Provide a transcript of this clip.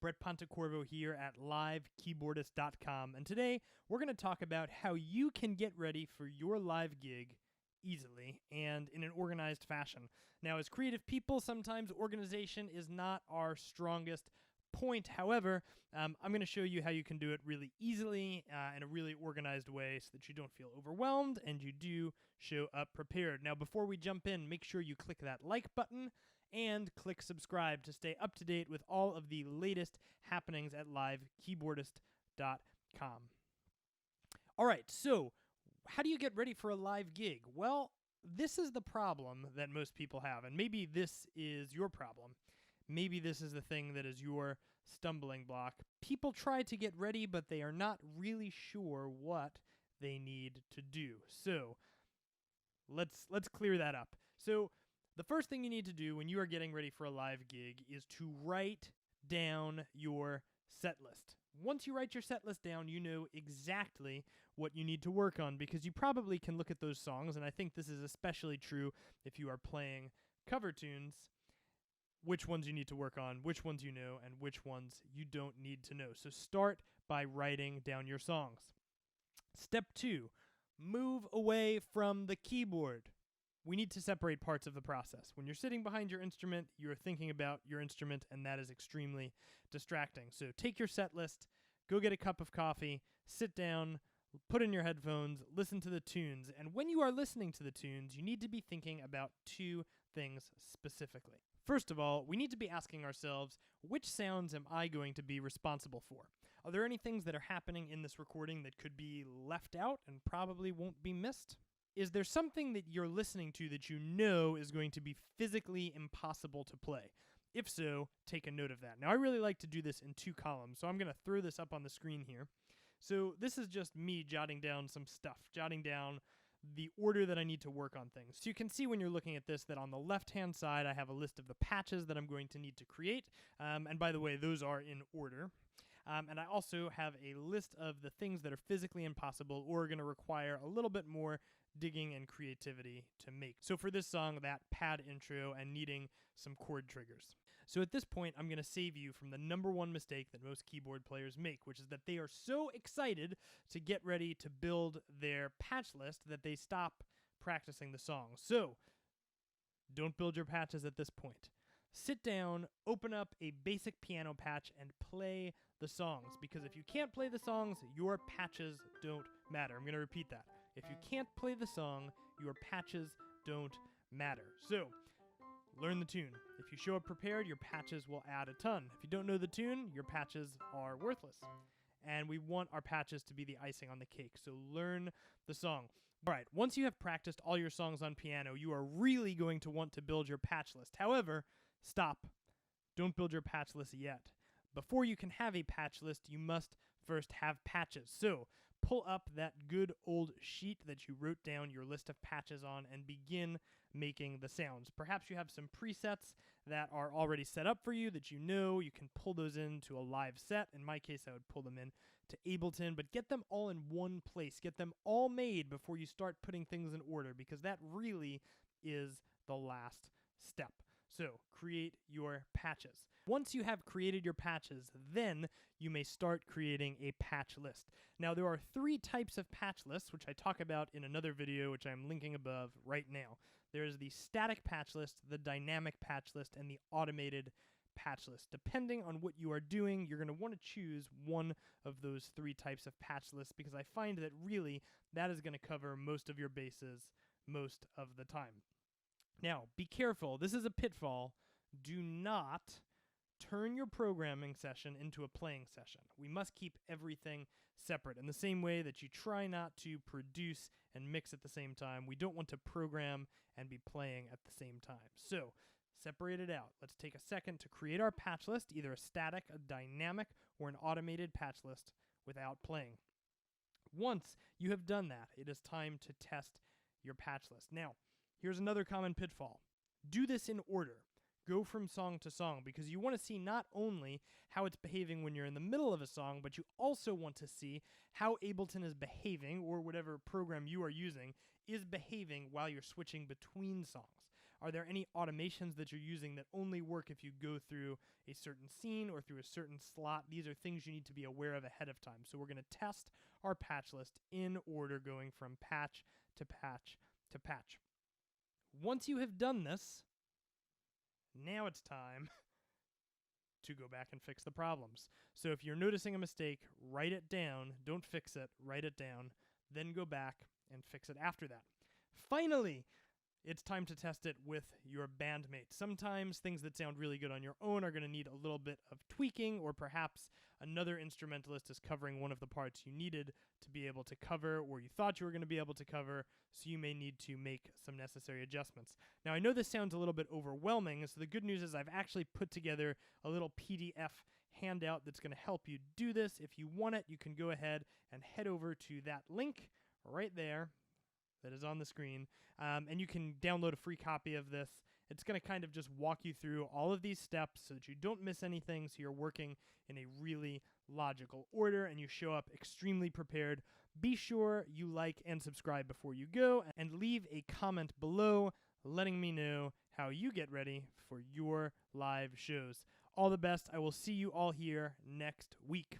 Brett Pontecorvo here at LiveKeyboardist.com, and today we're going to talk about how you can get ready for your live gig easily and in an organized fashion. Now, as creative people, sometimes organization is not our strongest point. However, I'm going to show you how you can do it really easily in a really organized way so that you don't feel overwhelmed and you do show up prepared. Now, before we jump in, make sure you click that like button and click subscribe to stay up to date with all of the latest happenings at LiveKeyboardist.com. All right, so how do you get ready for a live gig? Well, this is the problem that most people have, and maybe this is your problem. Maybe this is the thing that is your stumbling block. People try to get ready, but they are not really sure what they need to do. So let's clear that up. So the first thing you need to do when you are getting ready for a live gig is to write down your set list. Once you write your set list down, you know exactly what you need to work on because you probably can look at those songs, and I think this is especially true if you are playing cover tunes, which ones you need to work on, which ones you know, and which ones you don't need to know. So start by writing down your songs. Step 2, move away from the keyboard. We need to separate parts of the process. When you're sitting behind your instrument, you're thinking about your instrument, and that is extremely distracting. So take your set list, go get a cup of coffee, sit down, put in your headphones, listen to the tunes, and when you are listening to the tunes, you need to be thinking about two things specifically. First of all, we need to be asking ourselves, which sounds am I going to be responsible for? Are there any things that are happening in this recording that could be left out and probably won't be missed? Is there something that you're listening to that you know is going to be physically impossible to play? If so, take a note of that. Now, I really like to do this in 2 columns, so I'm going to throw this up on the screen here. So this is just me jotting down some stuff, jotting down the order that I need to work on things. So you can see when you're looking at this that on the left-hand side, I have a list of the patches that I'm going to need to create. And by the way, those are in order. And I also have a list of the things that are physically impossible or are going to require a little bit more digging and creativity to make. So for this song, that pad intro and needing some chord triggers. So at this point, I'm going to save you from the #1 mistake that most keyboard players make, which is that they are so excited to get ready to build their patch list that they stop practicing the song. So don't build your patches at this point. Sit down, open up a basic piano patch, and play the songs, because if you can't play the songs, your patches don't matter. I'm going to repeat that. If you can't play the song, your patches don't matter. So, learn the tune. If you show up prepared, your patches will add a ton. If you don't know the tune, your patches are worthless. And we want our patches to be the icing on the cake, so learn the song. All right, once you have practiced all your songs on piano, you are really going to want to build your patch list. However, stop. Don't build your patch list yet. Before you can have a patch list, you must first have patches. So pull up that good old sheet that you wrote down your list of patches on and begin making the sounds. Perhaps you have some presets that are already set up for you that you know. You can pull those into a live set. In my case, I would pull them in to Ableton, but get them all in one place. Get them all made before you start putting things in order, because that really is the last step. So create your patches. Once you have created your patches, then you may start creating a patch list. Now, there are 3 types of patch lists, which I talk about in another video, which I'm linking above right now. There is the static patch list, the dynamic patch list, and the automated patch list. Depending on what you are doing, you're going to want to choose one of those 3 types of patch lists, because I find that really that is going to cover most of your bases most of the time. Now, be careful. This is a pitfall. Do not turn your programming session into a playing session. We must keep everything separate. In the same way that you try not to produce and mix at the same time, we don't want to program and be playing at the same time. So, separate it out. Let's take a second to create our patch list, either a static, a dynamic, or an automated patch list without playing. Once you have done that, it is time to test your patch list. Now, here's another common pitfall. Do this in order. Go from song to song, because you want to see not only how it's behaving when you're in the middle of a song, but you also want to see how Ableton is behaving, or whatever program you are using is behaving while you're switching between songs. Are there any automations that you're using that only work if you go through a certain scene or through a certain slot? These are things you need to be aware of ahead of time. So we're going to test our patch list in order, going from patch to patch to patch. Once you have done this, now it's time to go back and fix the problems. So if you're noticing a mistake, write it down. Don't fix it. Write it down. Then go back and fix it after that. Finally, it's time to test it with your bandmate. Sometimes things that sound really good on your own are going to need a little bit of tweaking, or perhaps another instrumentalist is covering one of the parts you needed to be able to cover, or you thought you were going to be able to cover, so you may need to make some necessary adjustments. Now, I know this sounds a little bit overwhelming, so the good news is I've actually put together a little PDF handout that's going to help you do this. If you want it, you can go ahead and head over to that link right there that is on the screen, and you can download a free copy of this. It's going to kind of just walk you through all of these steps so that you don't miss anything, so you're working in a really logical order and you show up extremely prepared. Be sure you like and subscribe before you go, and leave a comment below letting me know how you get ready for your live shows. All the best. I will see you all here next week.